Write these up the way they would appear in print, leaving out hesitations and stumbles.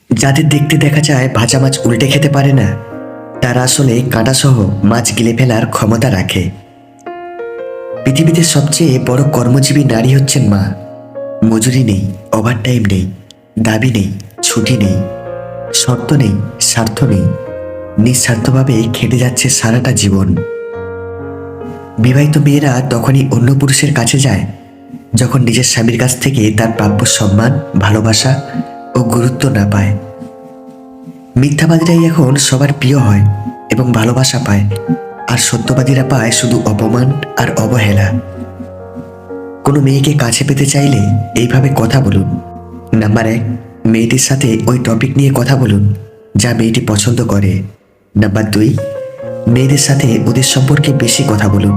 যাদের দেখতে দেখা যায় ভাজা মাছ উল্টে খেতে পারে না, তারা আসলে কাঁটাসহ মাছ গিলে ফেলার ক্ষমতা রাখে। পৃথিবীতে সবচেয়ে বড় কর্মজীবী নারী হচ্ছেন মা। মজুরি নেই, ওভারটাইম নেই, দাবি নেই, ছুটি নেই, শর্ত নেই, স্বার্থ নেই, নিঃস্বার্থভাবে খেটে যাচ্ছে সারাটা জীবন। বিবাহিত মেয়েরা তখনই অন্য পুরুষের কাছে যায় যখন নিজের স্বামীর কাছ থেকে তার প্রাপ্য সম্মান, ভালোবাসা ও গুরুত্ব না পায়। মিথ্যাবাদীরাই এখন সবার প্রিয় হয় এবং ভালোবাসা পায়, আর সত্যবাদীরা পায় শুধু অপমান আর অবহেলা। কোনো মেয়েকে কাছে পেতে চাইলে এইভাবে কথা বলুন। নাম্বার 1, মেয়েটির সাথে ওই টপিক নিয়ে কথা বলুন যা মেয়েটি পছন্দ করে। নাম্বার 2, মেয়েদের সাথে ওদের সম্পর্কে বেশি কথা বলুন।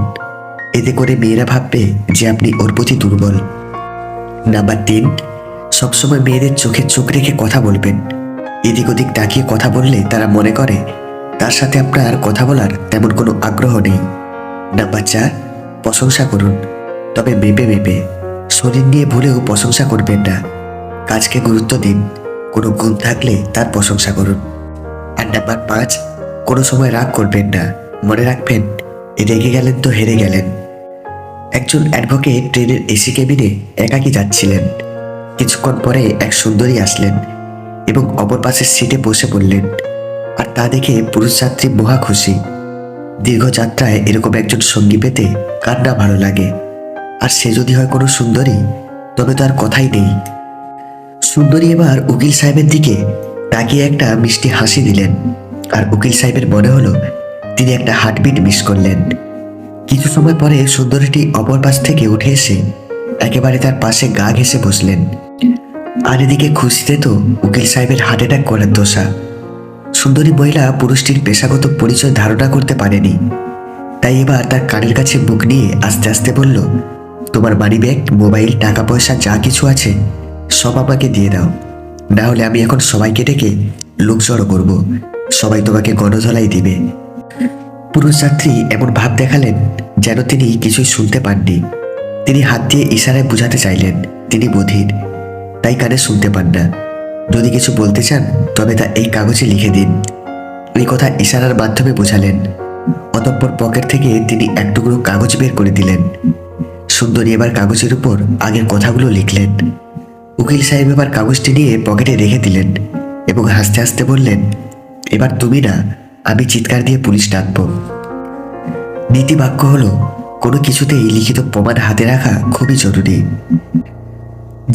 এতে করে মেয়েরা ভাববে যে আপনি ওর প্রতি দুর্বল। নাম্বার 3, সবসময় মেয়েদের চোখে চোখ রেখে কথা বলবেন। এদিক ওদিক তাকিয়ে কথা বললে তারা মনে করে তার সাথে আপনার কথা বলার তেমন কোনো আগ্রহ নেই। নাম্বার 4, প্রশংসা করুন, তবে মেপে মেপে। শরীর নিয়ে ভুলেও প্রশংসা করবেন না। কাজকে গুরুত্ব দিন, কোনো গুণ থাকলে তার প্রশংসা করুন। আর নাম্বার 5, কোনো সময় রাগ করবেন না। মনে রাখবেন, রেগে গেলেন তো হেরে গেলেন। একজন অ্যাডভোকেট ট্রেনের এসি কেবিনে একাকী যাচ্ছিলেন। কিছুক্ষণ পরে এক সুন্দরী আসলেন এবং অপর পাশের সিটে বসে পড়লেন। আর তা দেখে পুরুষ যাত্রী মহা খুশি। দীর্ঘ যাত্রায় এরকম একজন সঙ্গী পেতে কার না ভালো লাগে। আর সে যদি হয় কোনো সুন্দরী, তবে তো আর কথাই নেই। সুন্দরী এবার উকিল সাহেবের দিকে তাকিয়ে একটা মিষ্টি হাসি দিলেন, আর উকিল সাহেবের মনে হলো তিনি একটা হার্টবিট মিস করলেন। কিছু সময় পরে সুন্দরীটি অপর পাশ থেকে উঠে এসে একেবারে তার পাশে গা ঘেঁষে বসলেন। আর এদিকে খুশিতে তো উকিল সাহেবের হার্ট অ্যাটাক করার দশা। সুন্দরী মহিলা পুরুষটির পেশাগত পরিচয় ধারণা করতে পারেনি, তাই এবার তার কানের কাছে মুখ নিয়ে আস্তে আস্তে বলল, তোমার মানিব্যাগ, মোবাইল, টাকা পয়সা যা কিছু আছে সব আমাকে দিয়ে দাও, না হলে আমি এখন সবাইকে ডেকে লোক জড়ো করবো। সবাই তোমাকে গণধলাই দিবে। পুরুষ যাত্রী এমন ভাব দেখালেন যেন তিনি কিছুই শুনতে পাননি। তিনি হাত দিয়ে ইশারায় বোঝাতে চাইলেন তিনি বধির, তাই কানে শুনতে পান না। যদি কিছু বলতে চান তবে তা এই কাগজে লিখে দিন। এই কথা ইশারার মাধ্যমে বোঝালেন। অতঃপর পকেট থেকে তিনি এক টুকরো কাগজ বের করে দিলেন। সুন্দরী এবার কাগজের উপর আগের কথাগুলো লিখলেন। উকিল সাহেব এবার কাগজটি নিয়ে পকেটে রেখে দিলেন এবং হাসতে হাসতে বললেন, এবার তুমি না, আমি চিৎকার দিয়ে পুলিশ ডাকবো। নীতি বাক্য হলো, কোনো কিছুতেই লিখিত প্রমাণ হাতে রাখা খুবই জরুরি।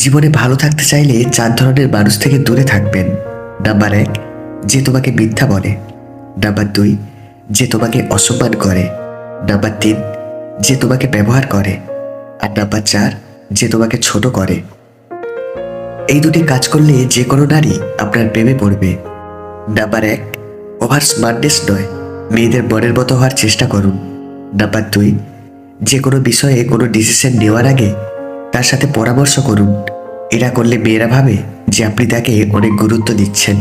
জীবনে ভালো থাকতে চাইলে 4 ধরনের মানুষ থেকে দূরে থাকবেন। নাম্বার 1, যে তোমাকে মিথ্যা বলে। নাম্বার 2, যে তোমাকে অসম্মান করে। নাম্বার 3, যে তোমাকে ব্যবহার করে। আর নাম্বার 4, যে তোমাকে ছোট করে। এই দুটি কাজ করলে যে কোনো নারী আপনার প্রেমে পড়বে। নাম্বার 1, ওভার স্মার্টনেস নয়, মেয়েদের মনের মতো হওয়ার চেষ্টা করুন। নাম্বার 2, যে কোনো বিষয়ে কোনো ডিসিশন নেওয়ার আগে তার সাথে পরামর্শ করুন। এটা করলে মেয়েরা ভাবে যে আপনি তাকে অনেক গুরুত্ব দিচ্ছেন।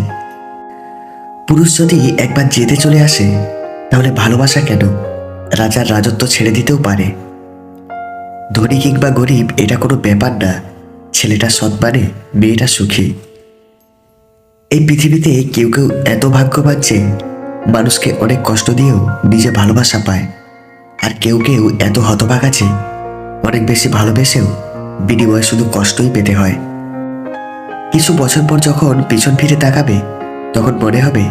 পুরুষ যদি একবার জেদে চলে আসে, তাহলে ভালোবাসা কেন, রাজার রাজত্ব ছেড়ে দিতেও পারে। ধনী কিংবা গরিব এটা কোনো ব্যাপার না। ছেলেটা সৎ মানে মেয়েটা সুখী। এই পৃথিবীতে কেউ কেউ এত ভাগ্যবান যে মানুষকে অনেক কষ্ট দিয়েও নিজে ভালোবাসা পায়, আর কেউ কেউ এত হতভাগা যে অনেক বেশি ভালোবেসেও বিনিময়ে শুধু কষ্টই পেতে হয়। কিছু বছর পর যখন পিছন ফিরে তাকাবে, তখন মনে হবে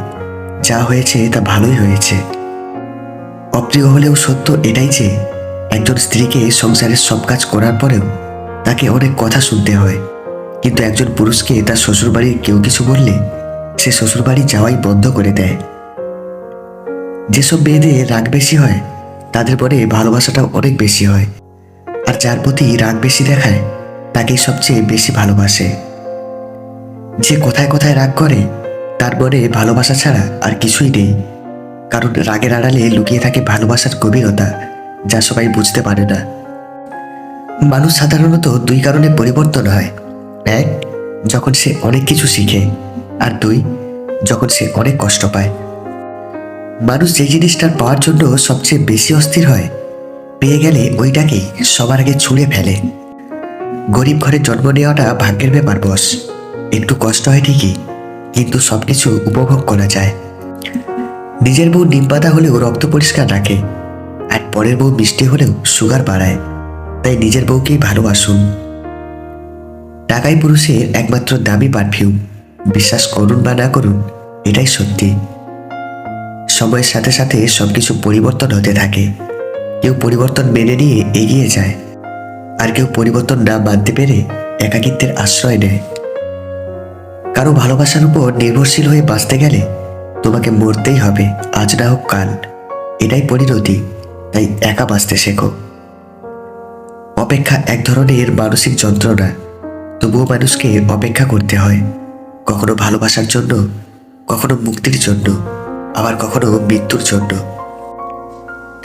যা হয়েছে তা ভালোই হয়েছে। অপ্রিয় হলেও সত্য এটাই যে একজন স্ত্রীকে সংসারের সব কাজ করার পরেও তাকে অনেক কথা শুনতে হয়, কিন্তু একজন পুরুষকে তার শ্বশুরবাড়ির কেউ কিছু বললে সে শ্বশুরবাড়ি যাওয়াই বন্ধ করে দেয়। যেসব মেয়েদের রাগ বেশি হয় তাদের মনে ভালোবাসাটাও অনেক বেশি হয়, আর যার প্রতি রাগ বেশি দেখায় তাকেই সবচেয়ে বেশি ভালোবাসে। যে কথায় কথায় রাগ করে তার মনে ভালোবাসা ছাড়া আর কিছুই নেই, কারণ রাগের আড়ালে লুকিয়ে থাকে ভালোবাসার গভীরতা, যা সবাই বুঝতে পারে না। মানুষ সাধারণত 2 কারণে পরিবর্তন হয়। 1, যখন সে অনেক কিছু শিখে, আর 2, যখন সে অনেক কষ্ট পায়। মানুষ যে জিনিসটার পাওয়ার জন্য সবচেয়ে বেশি অস্থির হয়, পেয়ে গেলে ওইটাকেই সবার আগে ছুঁড়ে ফেলে। গরিব ঘরে জন্ম নেওয়াটা ভাগ্যের ব্যাপার বস। একটু কষ্ট হয় ঠিকই, কিন্তু সবকিছু উপভোগ করা যায়। নিজের বউ নিম পাতা হলেও রক্ত পরিষ্কার রাখে, আর পরের বউ মিষ্টি হলেও সুগার বাড়ায়। তাই নিজের বউকেই ভালোবাসুন। টাকাই পুরুষের একমাত্র দামি পারফিউম। বিশ্বাস করুন বা না করুন, এটাই সত্যি। সময়ের সাথে সাথে সবকিছু পরিবর্তন হতে থাকে। কেউ পরিবর্তন মেনে নিয়ে এগিয়ে যায়, আর কেউ পরিবর্তন না মানতে পেরে একাকিত্বের আশ্রয় নেয়। কারো ভালোবাসার উপর নির্ভরশীল হয়ে বাঁচতে গেলে তোমাকে মরতেই হবে, আজ না হোক কাল। এটাই পরিণতি। তাই একা বাঁচতে শেখো। অপেক্ষা এক ধরনের মানসিক যন্ত্রণা, তবুও মানুষকে অপেক্ষা করতে হয়। কখনো ভালোবাসার জন্য, কখনো মুক্তির জন্য, আবার কখনো মৃত্যুর জন্য।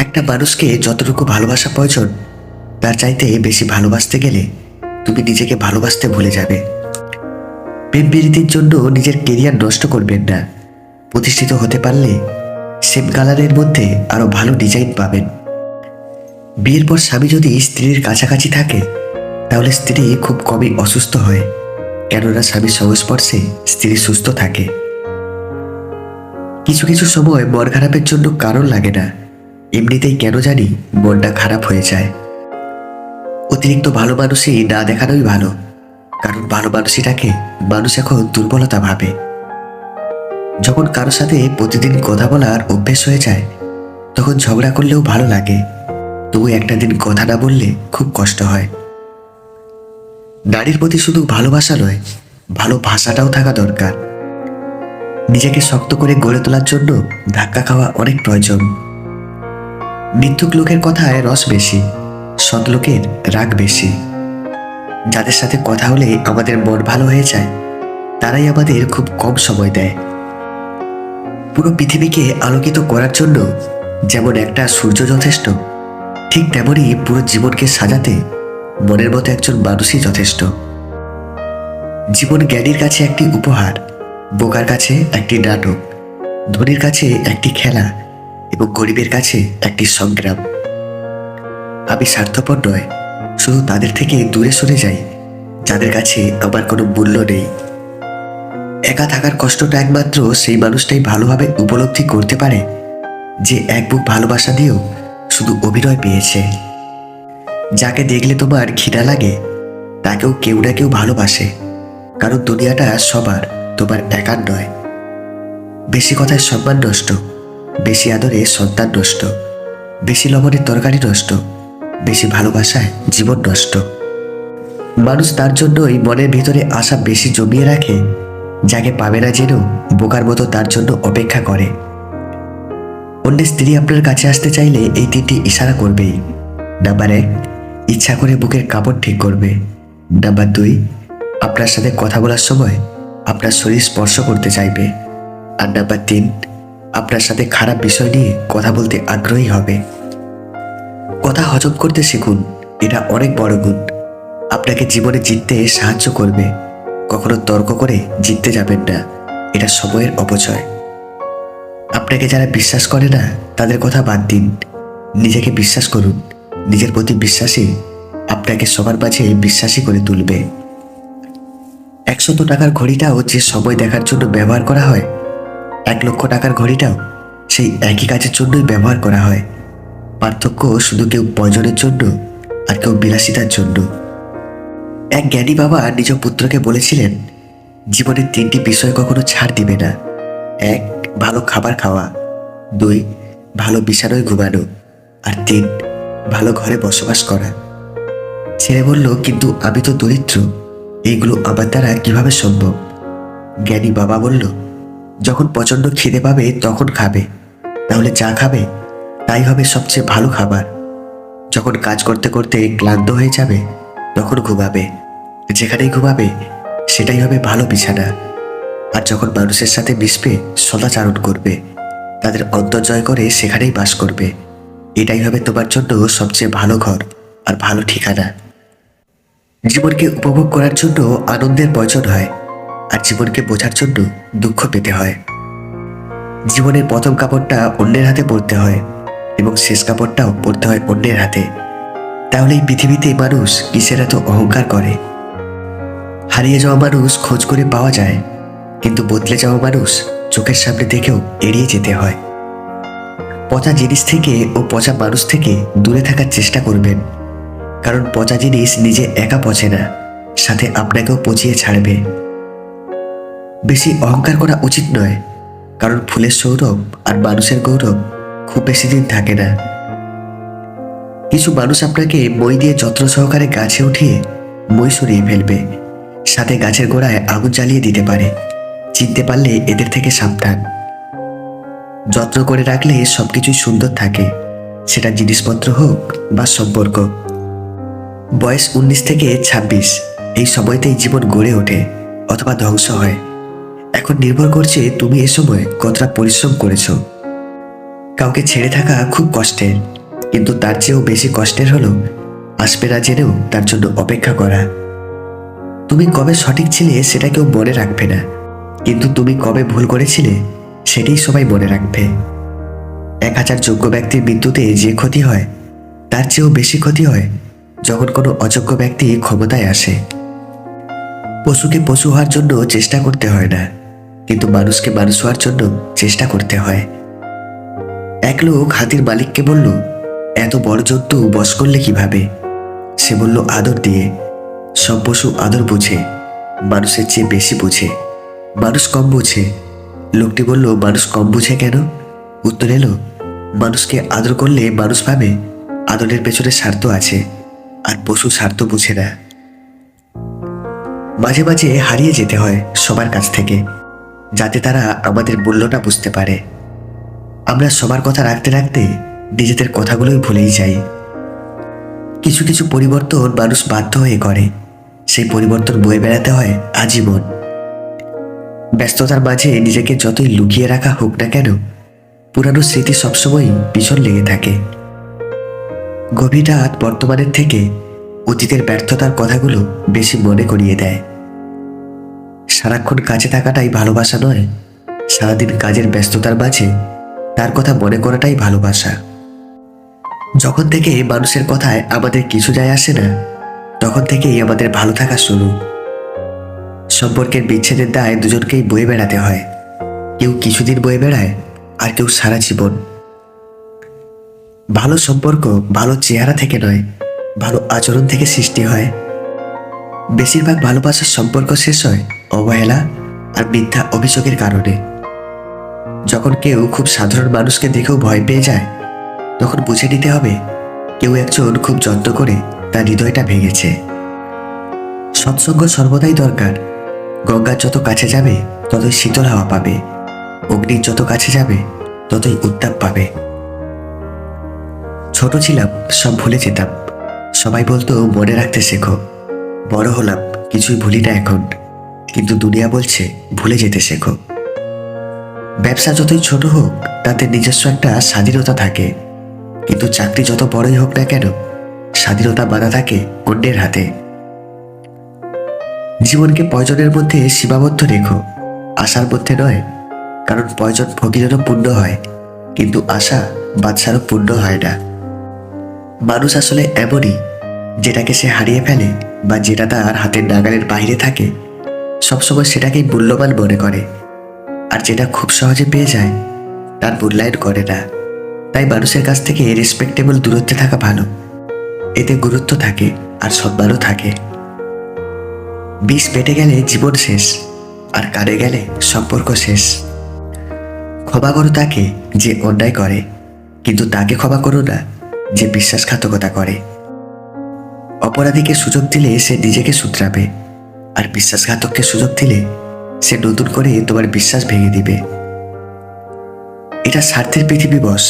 একটা মানুষকে যতটুকু ভালোবাসা প্রয়োজন, তার চাইতে বেশি ভালোবাসতে গেলে তুমি নিজেকে ভালোবাসতে ভুলে যাবে। প্রেম প্রীতির জন্য নিজের কেরিয়ার নষ্ট করবেন না। প্রতিষ্ঠিত হতে পারলে সেম কালারের মধ্যে আরো ভালো ডিজাইন পাবেন। বিয়ের পর স্বামী যদি স্ত্রীর কাছাকাছি থাকে, তাহলে স্ত্রী খুব কমই অসুস্থ হয়, কেননা স্বামীর সংস্পর্শে স্ত্রী সুস্থ থাকে। কিছু কিছু সময় মন খারাপের জন্য কারণ লাগে না, এমনিতেই কেন জানি মনটা খারাপ হয়ে যায়। অতিরিক্ত ভালো মানুষই না দেখানোই ভালো, কারণ ভালো মানুষটাকে মানুষ এখন দুর্বলতা ভাবে। যখন কারোর সাথে প্রতিদিন কথা বলার অভ্যেস হয়ে যায়, তখন ঝগড়া করলেও ভালো লাগে, তবু একটা দিন কথা না বললে খুব কষ্ট হয়। নারীর প্রতি শুধু ভালোবাসা নয়, ভালো ভাষাটাও থাকা দরকার। নিজেকে শক্ত করে গড়ে তোলার জন্য ধাক্কা খাওয়া অনেক প্রয়োজন। মিথ্যুক লোকের কথায় রস বেশি, সৎ লোকের রাগ বেশি। যাদের সাথে কথা হলে আমাদের মন ভালো হয়ে যায়, তারাই আমাদের খুব কম সময় দেয়। পুরো পৃথিবীকে আলোকিত করার জন্য যেমন একটা সূর্য যথেষ্ট, ঠিক তেমনই পুরো জীবনকে সাজাতে মনের মতো একজন মানুষই যথেষ্ট। জীবন জ্ঞানীর কাছে একটি উপহার, বোকার কাছে একটি নাটক, ধনীর কাছে একটি খেলা, এবং গরিবের কাছে একটি সংগ্রাম। আমি স্বার্থপর নয়, শুধু তাদের থেকে দূরে সরে যাই যাদের কাছে আমার কোনো মূল্য নেই। একা থাকার কষ্টটা একমাত্র সেই মানুষটাই ভালোভাবে উপলব্ধি করতে পারে, যে এক বুক ভালোবাসা দিয়েও শুধু অভিনয় পেয়েছে। যাকে দেখলে তোমার ঘৃণা লাগে, তাকেও কেউ না কেউ ভালোবাসে, কারণ দুনিয়াটা সবার, তোমার একার নয়। বেশি কথায় সম্মান নষ্ট, বেশি আদরে সন্তান নষ্ট, বেশি লবণের তরকারি নষ্ট, বেশি ভালোবাসায় জীবন নষ্ট। মানুষ তার জন্যই মনের ভিতরে আশা বেশি জমিয়ে রাখে, যাকে পাবে না জেনেও বোকার মতো তার জন্য অপেক্ষা করে। অন্যের স্ত্রী আপনার কাছে আসতে চাইলে এই 3টি ইশারা করবেই। নাম্বার 1, ইচ্ছা করে বুকের কাপড় ঠিক করবে। নাম্বার 2, আপনার সাথে কথা বলার সময় আপনার শরীর স্পর্শ করতে চাইবে। আর নাম্বার 3, আপনার সাথে খারাপ বিষয় নিয়ে কথা বলতে আগ্রহী হবে। কথা হজম করতে শিখুন, এটা অনেক বড় গুণ। আপনাকে জীবনে জিততে সাহায্য করবে। কখনো তর্ক করে জিততে যাবেন না, এটা সময়ের অপচয়। আপনাকে যারা বিশ্বাস করে না, তাদের কথা বাদ দিন, নিজেকে বিশ্বাস করুন। নিজের প্রতি বিশ্বাসী আপনাকে সবার মাঝে বিশ্বাসী করে তুলবে। 100 টাকার ঘড়িটাও যে সময় দেখার জন্য ব্যবহার করা হয়, 1 লক্ষ টাকার ঘড়িটাও সেই একই কাজের জন্যই ব্যবহার করা হয়। পার্থক্য শুধু কেউ প্রয়োজনের জন্য, আর কেউ বিলাসিতার জন্য। এক জ্ঞানী বাবা নিজ পুত্রকে বলেছিলেন, জীবনের 3টি বিষয় কখনো ছাড় দিবে না। 1, ভালো খাবার খাওয়া। 2, ভালো বিছানায় ঘুমানো। আর 3, ভালো ঘরে বসবাস করা। ছেলে বলল, কিন্তু আমি তো দরিদ্র, এইগুলো আমার দ্বারা কিভাবে সম্ভব? জ্ঞানী বাবা বলল, যখন প্রচণ্ড খিদে পাবে তখন খাবে, তাহলে যা খাবে তাই হবে সবচেয়ে ভালো খাবার। যখন কাজ করতে করতে ক্লান্ত হয়ে যাবে, তখন ঘুমাবে, যেখানেই ঘুমাবে সেটাই হবে ভালো বিছানা। আর যখন মানুষের সাথে মিশবে, সদাচরণ করবে, তাদের অন্তর জয় করে সেখানেই বাস করবে, এটাই হবে তোমার জন্য সবচেয়ে ভালো ঘর আর ভালো ঠিকানা। জীবনকে উপভোগ করার জন্য আনন্দের প্রয়োজন হয়, আর জীবনকে বোঝার জন্য দুঃখ পেতে হয়। জীবনের প্রথম কাপড়টা অন্যের হাতে পড়তে হয়, এবং শেষ কাপড়টাও পড়তে হয় অন্যের হাতে। তাহলে এই পৃথিবীতে মানুষ কিসের এত অহংকার করে? হারিয়ে যাওয়া মানুষ খোঁজ করে পাওয়া যায়, কিন্তু বদলে যাওয়া মানুষ চোখের সামনে দেখেও এড়িয়ে যেতে হয়। পচা জিনিস থেকে ও পচা মানুষ থেকে দূরে থাকার চেষ্টা করবেন, কারণ পচা জিনিস নিজে একা পচে না, সাথে আপনাকেও পচিয়ে ছাড়বে। বেশি অহংকার করা উচিত নয়, কারণ ফুলের সৌরভ আর মানুষের গৌরব খুব বেশি দিন থাকে না। কিছু মানুষ আপনাকে মই দিয়ে যত্ন সহকারে গাছে উঠিয়ে মই সরিয়ে ফেলবে, সাথে গাছের গোড়ায় আগুন জ্বালিয়ে দিতে পারে। চিনতে পারলে এদের থেকে সাবধান। যত্ন করে রাখলে সবকিছুই সুন্দর থাকে, সেটা জিনিসপত্র হোক বা সম্পর্ক। বয়স 19 থেকে 26, এই সময়তেই জীবন গড়ে ওঠে অথবা ধ্বংস হয়। এখন নির্ভর করছে তুমি এ সময় কতটা পরিশ্রম করেছো। কাউকে ছেড়ে থাকা খুব কষ্টের, কিন্তু তার চেয়েও বেশি কষ্টের হলো আসবে না জেনেও তার জন্য অপেক্ষা করা। তুমি কবে সঠিক ছিলে সেটা কেউ মনে রাখবে না, কিন্তু তুমি কবে ভুল করেছিলে সেটাই সবাই মনে রাখবে। 1000 যোগ্য ব্যক্তির মৃত্যুতে যে ক্ষতি হয় তার চেয়েও বেশি ক্ষতি হয় যখন কোনো অযোগ্য ব্যক্তি ক্ষমতায় আসে। পশুকে পশু হওয়ার জন্য চেষ্টা করতে হয় না, কিন্তু মানুষকে মানুষ হওয়ার জন্য চেষ্টা করতে হয়। এক লোক হাতির মালিককে বলল, এত বড় জন্তু বশ করলে কিভাবে? সে বলল, আদর দিয়ে। সব পশু আদর বুঝে, মানুষের চেয়ে বেশি বুঝে। মানুষ কম বুঝে। লোকটি বলল, মানুষ কম বুঝে কেন? উত্তর এলো, মানুষকে আদর করলে মানুষ ভাবে আদরের পেছনে স্বার্থ আছে, আর পশু স্বার্থ বুঝে না। মাঝে মাঝে হারিয়ে যেতে হয় সবার কাছ থেকে, যাতে তারা আমাদের মূল্যটা বুঝতে পারে। আমরা সবার কথা রাখতে রাখতে নিজেদের কথাগুলোই ভুলেই যাই। কিছু কিছু পরিবর্তন মানুষ বাধ্য হয়ে করে, সেই পরিবর্তন বয়ে বেড়াতে হয় আজীবন। ব্যস্ততার মাঝে নিজেকে যতই লুকিয়ে রাখা হোক না কেন, পুরানো স্মৃতি সবসময়ই পিছন লেগে থাকে। গভীর রাত বর্তমানের থেকে অতীতের ব্যর্থতার কথাগুলো বেশি মনে করিয়ে দেয়। সারাক্ষণ কাজে থাকাটাই ভালোবাসা নয়, সারাদিন কাজের ব্যস্ততার মাঝে তার কথা মনে করাটাই ভালোবাসা। যখন থেকে মানুষের কথায় আমাদের কিছু যায় আসে না, তখন থেকেই আমাদের ভালো থাকা শুরু। সম্পর্কের বিচ্ছেদের দায় দুজনকেই বয়ে বেড়াতে হয়। কেউ কিছুদিন বয়ে বেড়ায়, আর কেউ সারা জীবন। ভালো সম্পর্ক ভালো চেহারা থেকে নয়, ভালো আচরণ থেকে সৃষ্টি হয়। বেশিরভাগ ভালোবাসার সম্পর্ক শেষ হয় অবহেলা আর মিথ্যা অভিযোগের কারণে। যখন কেউ খুব সাধারণ মানুষকে দেখেও ভয় পেয়ে যায়, তখন বুঝে নিতে হবে কেউ একজন খুব যত্ন করে তার হৃদয়টা ভেঙেছে। সৎসঙ্গ সর্বদাই দরকার। গঙ্গার যত কাছে যাবে ততই শীতল হাওয়া পাবে, অগ্নির যত কাছে যাবে ততই উত্তাপ পাবে। ছোট ছিলাম, সব ভুলে যেতাম। সবাই বলতো মনে রাখতে শেখো। বড় হলাম, কিছুই ভুলি না এখন, কিন্তু দুনিয়া বলছে ভুলে যেতে শেখো। ব্যবসা যতই ছোট হোক তাতে নিজস্ব একটা স্বাধীনতা থাকে, কিন্তু চাকরি যত বড়ই হোক না কেন স্বাধীনতা বাঁধা থাকে অন্যের হাতে। জীবনকে প্রয়োজনের মধ্যে সীমাবদ্ধ রেখো, আশার মধ্যে নয়, কারণ প্রয়োজন ফকিরেরও পূর্ণ হয়, কিন্তু আশা বাদশারও পূর্ণ হয় না। মানুষ আসলে এমনই, যেটাকে সে হারিয়ে ফেলে বা যেটা তার হাতের নাগালের বাইরে থাকে সবসময় সেটাকেই মূল্যবান মনে করে, আর যেটা খুব সহজে পেয়ে যায় তার মূল্যায়ন করে না। তাই মানুষের কাছ থেকে রেসপেক্টেবল দূরত্বে থাকা ভালো, এতে গুরুত্ব থাকে আর সম্মানও থাকে। বিষ পেটে গেলে জীবন শেষ, আর কানে গেলে সম্পর্ক শেষ। ক্ষমা করো তাকে যে অন্যায় করে, কিন্তু তাকে ক্ষমা করো না যে বিশ্বাসঘাতকতা করে। অপরাধীকে সুযোগ দিলে সে নিজেকে শুধরাবে, আর বিশ্বাসঘাতককে সুযোগ দিলে সে নতুন করে তোমার বিশ্বাস ভেঙে দিবে। এটা স্বার্থের পৃথিবী বস।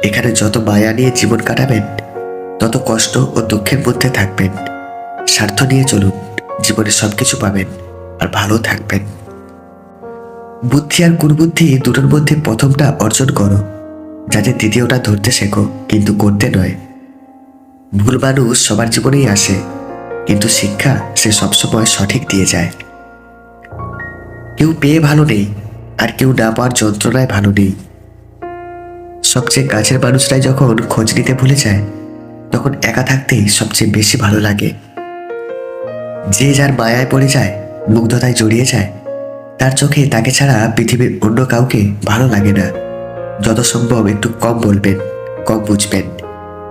এখানে যত মায়া নিয়ে জীবন কাটাবেন তত কষ্ট ও দুঃখের মধ্যে থাকবেন। স্বার্থ নিয়ে চলুন, জীবনে সবকিছু পাবেন আর ভালো থাকবেন। বুদ্ধি আর কুর্বুদ্ধি দুটোর মধ্যে প্রথমটা অর্জন করো, যাতে দ্বিতীয়টা ধরতে শেখো, কিন্তু করতে নয়। ভুল মানুষ সবার জীবনেই আসে, কিন্তু শিক্ষা সে সবসময় সঠিক দিয়ে যায়। কেউ পেয়ে ভালো নেই, আর কেউ না পাওয়ার যন্ত্রণায় ভালো নেই। সবচেয়ে কাছের মানুষরাই যখন খোঁজ নিতে ভুলে যায়, তখন একা থাকতেই সবচেয়ে বেশি ভালো লাগে। যে যার মায়ায় পড়ে যায়, মুগ্ধতায় জড়িয়ে যায়, তার চোখে তাকে ছাড়া পৃথিবীর অন্য কাউকে ভালো লাগে না। যত সম্ভব একটু কম বলবেন, কম বুঝবেন।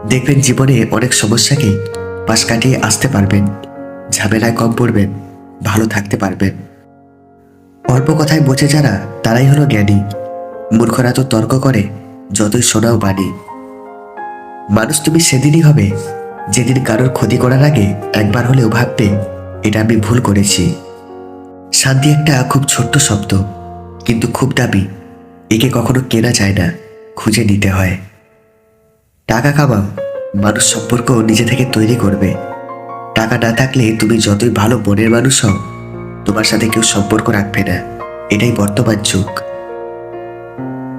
দেখবেন জীবনে অনেক সমস্যাকে পাশ কাটিয়ে আসতে পারবেন। ঝামেলায় কম পড়বেন, ভালো থাকতে পারবেন। অল্প কথায় বোঝে যারা, তারাই হলো জ্ঞানী। মূর্খরা তো তর্ক করে যতই শোনাও বাণী। মানুষ তুমি সেদিনই হবে যেদিন কারোর ক্ষতি করার আগে একবার হলেও ভাববে, এটা আমি ভুল করেছি। শান্তি একটা খুব ছোট্ট শব্দ, কিন্তু খুব দামি। একে কখনো কেনা যায় না, খুঁজে নিতে হয়। টাকা কামাও, মানুষ সম্পর্ক নিজে থেকে তৈরি করবে। টাকা না থাকলে তুমি যতই ভালো মনের মানুষ হও, তোমার সাথে কেউ সম্পর্ক রাখবে না। এটাই বর্তমান যুগ।